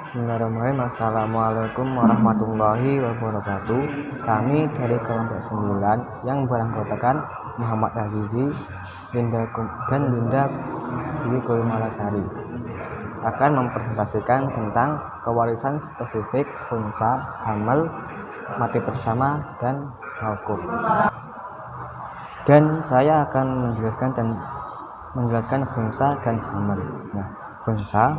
Bismillahirrahmanirrahim. Assalamualaikum warahmatullahi wabarakatuh. Kami dari kelompok 9 yang beranggotakan Muhammad Azizi dan Linda Dwi Malasari akan mempresentasikan tentang kewarisan spesifik unsa, hamil, mati bersama, dan mauquf. Dan saya akan menjelaskan unsa dan hamil. Unsa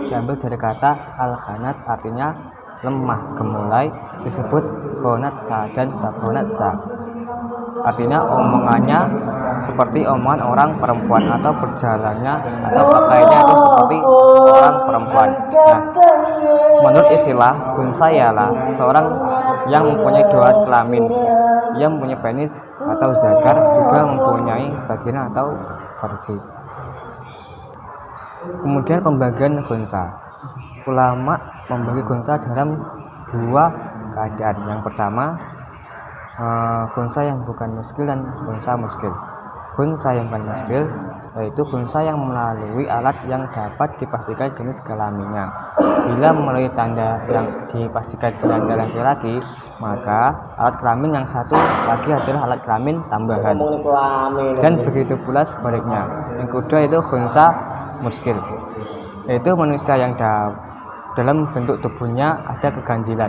diambil dari kata al-khanas, artinya lemah, gemulai, disebut khonatsa dan takhonatsa. Artinya omongannya seperti omongan orang perempuan, atau berjalannya atau pakaiannya itu seperti orang perempuan. Menurut istilah, unsa ialah seorang yang mempunyai dua kelamin. Ia mempunyai penis atau zakar, juga mempunyai vagina atau farji. Kemudian pembagian unsa. Ulama membagi unsa dalam dua keadaan. Yang pertama, unsa yang bukan muskil dan unsa muskil. Unsa yang bukan muskil yaitu unsa yang melalui alat yang dapat dipastikan jenis kelaminnya. Bila melalui tanda yang dipastikan tanda laki-laki, maka alat kelamin yang satu lagi adalah alat kelamin tambahan. Dan begitu pula sebaliknya. Yang kedua itu unsa muskil, yaitu manusia yang dalam bentuk tubuhnya ada keganjilan,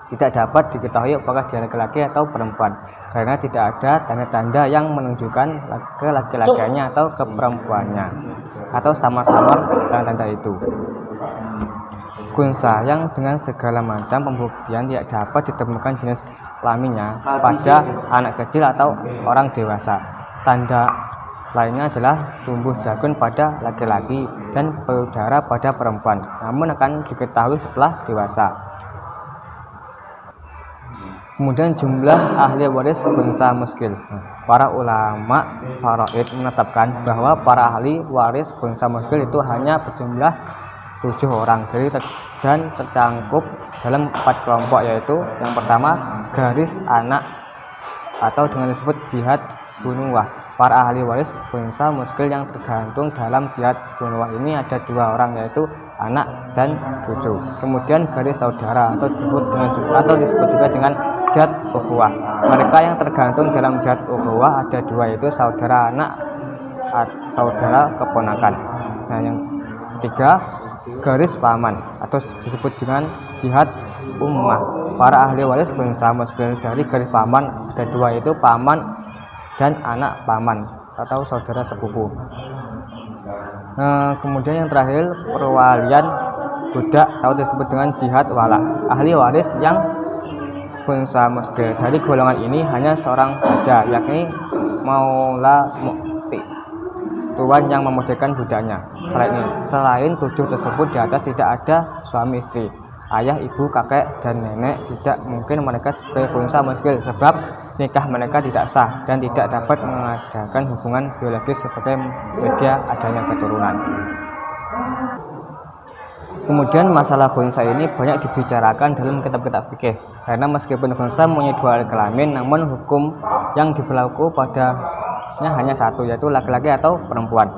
tidak dapat diketahui apakah dia laki-laki atau perempuan karena tidak ada tanda-tanda yang menunjukkan ke laki-lakiannya atau ke perempuannya, atau sama-sama tanda-tanda itu. Unsa yang dengan segala macam pembuktian tidak dapat ditemukan jenis kelaminnya pada anak kecil atau orang dewasa. Tanda lainnya adalah tumbuh jagung pada laki-laki dan payudara pada perempuan, namun akan diketahui setelah dewasa. Kemudian jumlah ahli waris unsa muskil. Para ulama faraid menetapkan bahwa para ahli waris unsa muskil itu hanya berjumlah 7 orang, dan tercangkup dalam 4 kelompok, yaitu yang pertama garis anak atau dengan disebut jihad bunuwah. Para ahli waris unsa muskil yang tergantung dalam jihad bunuwah ini ada 2 orang, yaitu anak dan cucu. Kemudian garis saudara atau disebut juga dengan jihad ukhuwah. Mereka yang tergantung dalam jihad ukhuwah ada 2, yaitu saudara anak atau saudara keponakan. Nah, yang ketiga garis paman atau disebut dengan jihad ummah. Para ahli waris unsa muskil dari garis paman ada 2, yaitu paman dan anak paman atau saudara sepupu. Kemudian yang terakhir perwalian budak atau disebut dengan jihad wala. Ahli waris yang unsa muskil dari golongan ini hanya seorang saja, yakni maula mu'ti, tuan yang memerdekakan budaknya. Selain 7 tersebut di atas tidak ada suami istri, ayah, ibu, kakek, dan nenek. Tidak mungkin mereka sebagai unsa muskil sebab nikah mereka tidak sah dan tidak dapat mengadakan hubungan biologis sebagai media adanya keturunan. Kemudian masalah unsa ini banyak dibicarakan dalam kitab-kitab fikih, karena meskipun unsa mempunyai 2 kelamin, namun hukum yang diberlaku padanya hanya satu, yaitu laki-laki atau perempuan.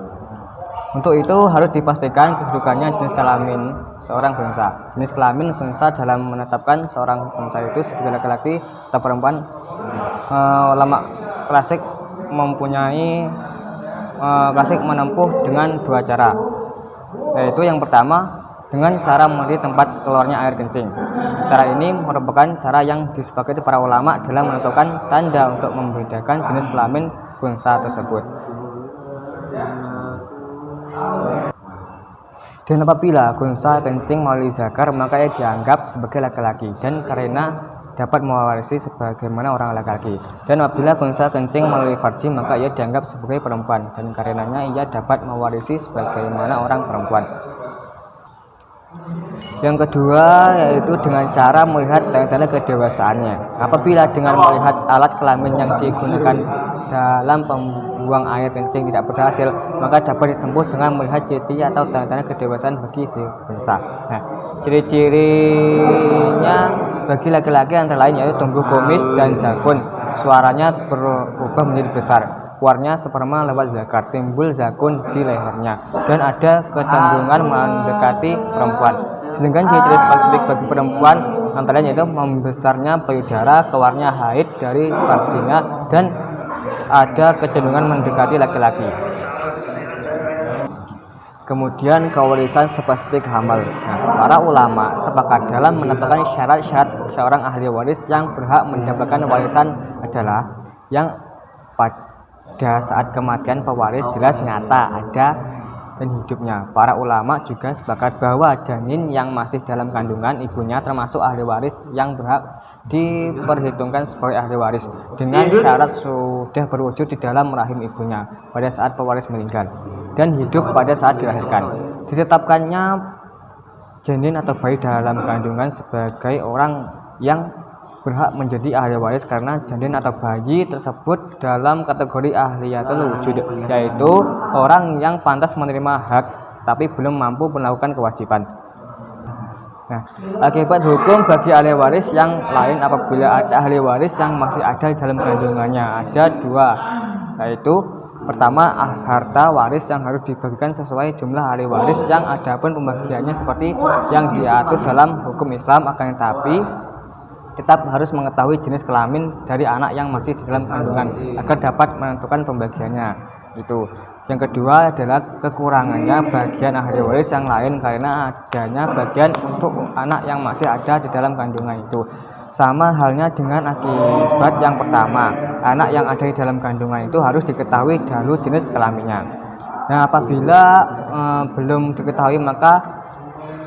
Untuk itu harus dipastikan kedudukannya jenis kelamin seorang unsa. Jenis kelamin unsa dalam menetapkan seorang unsa itu sebagai laki-laki atau perempuan. Ulama klasik menempuh dengan 2 cara, yaitu yang pertama dengan cara memilih tempat keluarnya air kencing. Cara ini merupakan cara yang disepakati para ulama dalam menentukan tanda untuk membedakan jenis kelamin unsa tersebut. Dan apabila unsa kencing melalui zakar, maka ia dianggap sebagai laki-laki dan karena dapat mewarisi sebagaimana orang laki-laki. Dan apabila unsa kencing melalui farji, maka ia dianggap sebagai perempuan dan karenanya ia dapat mewarisi sebagaimana orang perempuan. Yang kedua yaitu dengan cara melihat tanda-tanda kedewasaannya. Apabila dengan melihat alat kelamin yang digunakan dalam pembuang air kencing tidak berhasil, maka dapat ditempuh dengan melihat ciri atau tanda-tanda kedewasaan bagi si unsa. Nah, ciri-cirinya bagi laki-laki antara lain yaitu tumbuh kumis dan janggut, suaranya berubah menjadi besar, keluarnya sperma lewat zakar, timbul zakun di lehernya, dan ada kecenderungan mendekati perempuan. Sedangkan ciri-ciri spesifik bagi perempuan antaranya itu membesarnya payudara, keluarnya haid dari vagina, dan ada kecenderungan mendekati laki-laki. Kemudian kewarisan spesifik hamil. Para ulama sepakat dalam menetapkan syarat-syarat seorang ahli waris yang berhak mendapatkan warisan adalah yang pada saat kematian pewaris jelas nyata ada dan hidupnya. Para ulama juga sepakat bahwa janin yang masih dalam kandungan ibunya termasuk ahli waris yang berhak diperhitungkan sebagai ahli waris dengan syarat sudah berwujud di dalam rahim ibunya pada saat pewaris meninggal dan hidup pada saat dilahirkan. Ditetapkannya janin atau bayi dalam kandungan sebagai orang yang berhak menjadi ahli waris karena janin atau bayi tersebut dalam kategori ahliyatul wujud, yaitu orang yang pantas menerima hak tapi belum mampu melakukan kewajiban. Nah, akibat hukum bagi ahli waris yang lain apabila ada ahli waris yang masih ada di dalam kandungannya ada dua, yaitu pertama, harta waris yang harus dibagikan sesuai jumlah ahli waris yang adapun pembagiannya seperti yang diatur dalam hukum Islam, akan tetapi tetap harus mengetahui jenis kelamin dari anak yang masih di dalam kandungan agar dapat menentukan pembagiannya. Itu. Yang kedua adalah kekurangannya bagian ahli waris yang lain karena adanya bagian untuk anak yang masih ada di dalam kandungan itu. Sama halnya dengan akibat yang pertama, anak yang ada di dalam kandungan itu harus diketahui dahulu jenis kelaminnya. Nah, apabila belum diketahui maka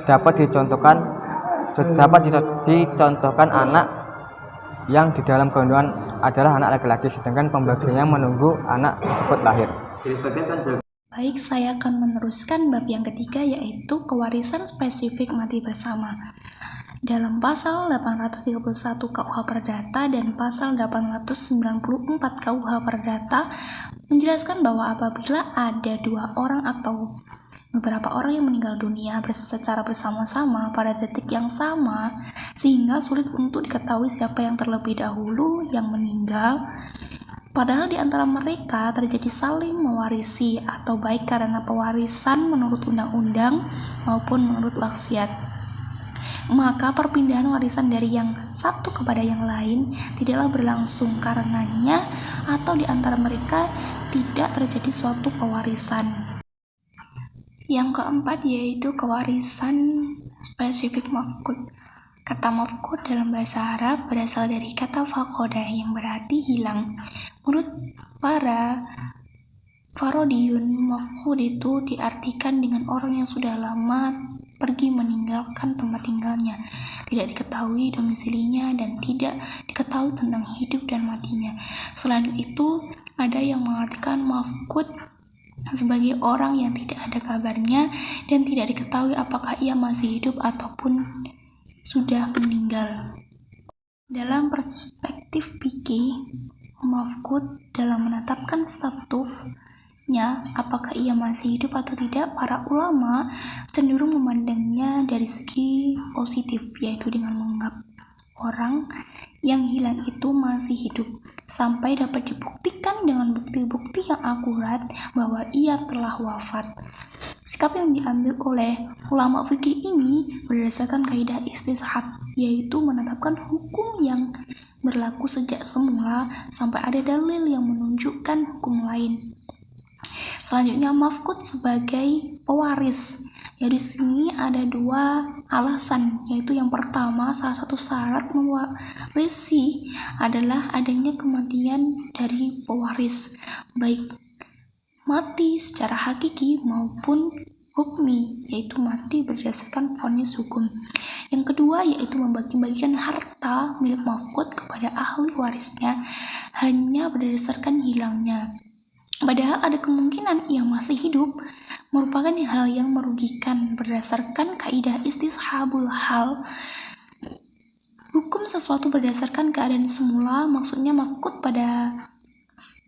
dapat dicontohkan anak yang di dalam kandungan adalah anak laki-laki, sedangkan pembagiannya menunggu anak tersebut lahir. Baik, saya akan meneruskan bab yang ketiga, yaitu kewarisan spesifik mati bersama. Dalam pasal 831 KUH Perdata dan pasal 894 KUH Perdata menjelaskan bahwa apabila ada dua orang atau beberapa orang yang meninggal dunia secara bersama-sama pada detik yang sama sehingga sulit untuk diketahui siapa yang terlebih dahulu yang meninggal, padahal di antara mereka terjadi saling mewarisi atau baik karena pewarisan menurut undang-undang maupun menurut wasiat, maka perpindahan warisan dari yang satu kepada yang lain tidaklah berlangsung karenanya atau di antara mereka tidak terjadi suatu pewarisan. Yang keempat yaitu kewarisan spesifik mafqud. Kata mafqud dalam bahasa Arab berasal dari kata faqodah yang berarti hilang. Menurut para Farodiyun, mafqud itu diartikan dengan orang yang sudah lama pergi meninggalkan tempat tinggalnya, tidak diketahui domisilinya dan tidak diketahui tentang hidup dan matinya. Selain itu, ada yang mengartikan mafqud sebagai orang yang tidak ada kabarnya dan tidak diketahui apakah ia masih hidup ataupun sudah meninggal. Dalam perspektif fikih, mafqud dalam menetapkan statusnya apakah ia masih hidup atau tidak, para ulama cenderung memandangnya dari segi positif, yaitu dengan menganggap orang yang hilang itu masih hidup sampai dapat dibuktikan dengan bukti-bukti yang akurat bahwa ia telah wafat. Sikap yang diambil oleh ulama fikih ini berdasarkan kaidah istishab, yaitu menetapkan hukum yang berlaku sejak semula sampai ada dalil yang menunjukkan hukum lain. Selanjutnya, mafqud sebagai pewaris. Ya, di sini ada dua alasan, yaitu yang pertama, salah satu syarat mewarisi adalah adanya kematian dari pewaris, baik mati secara hakiki maupun hukmi, yaitu mati berdasarkan vonis hukum. Yang kedua yaitu membagi-bagikan harta milik mafqud kepada ahli warisnya hanya berdasarkan hilangnya, padahal ada kemungkinan ia masih hidup, merupakan hal yang merugikan berdasarkan kaidah istishabul hal. Hukum sesuatu berdasarkan keadaan semula, maksudnya mafqud pada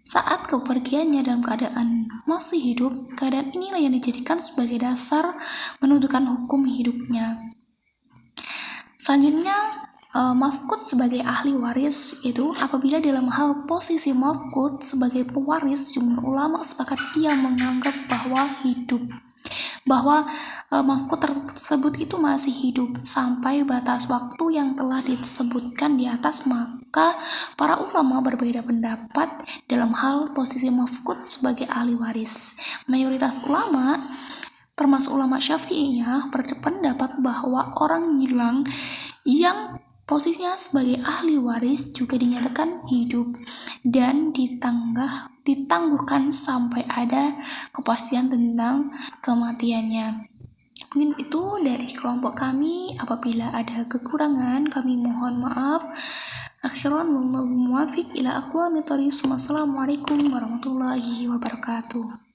saat kepergiannya dalam keadaan masih hidup. Keadaan inilah yang dijadikan sebagai dasar menentukan hukum hidupnya. Selanjutnya, mafkud sebagai ahli waris itu apabila dalam hal posisi mafkud sebagai pewaris, jumhur ulama sepakat ia menganggap bahwa mafkud tersebut itu masih hidup sampai batas waktu yang telah disebutkan di atas. Maka para ulama berbeda pendapat dalam hal posisi mafkud sebagai ahli waris. Mayoritas ulama termasuk ulama Syafi'iyah berpendapat bahwa orang hilang yang posisinya sebagai ahli waris juga dinyatakan hidup dan ditangguhkan sampai ada kepastian tentang kematiannya. Mungkin itu dari kelompok kami. Apabila ada kekurangan kami mohon maaf. Akhirun wallahu muwaffiq ila aqwamit thoriq. Wassalamualaikum warahmatullahi wabarakatuh.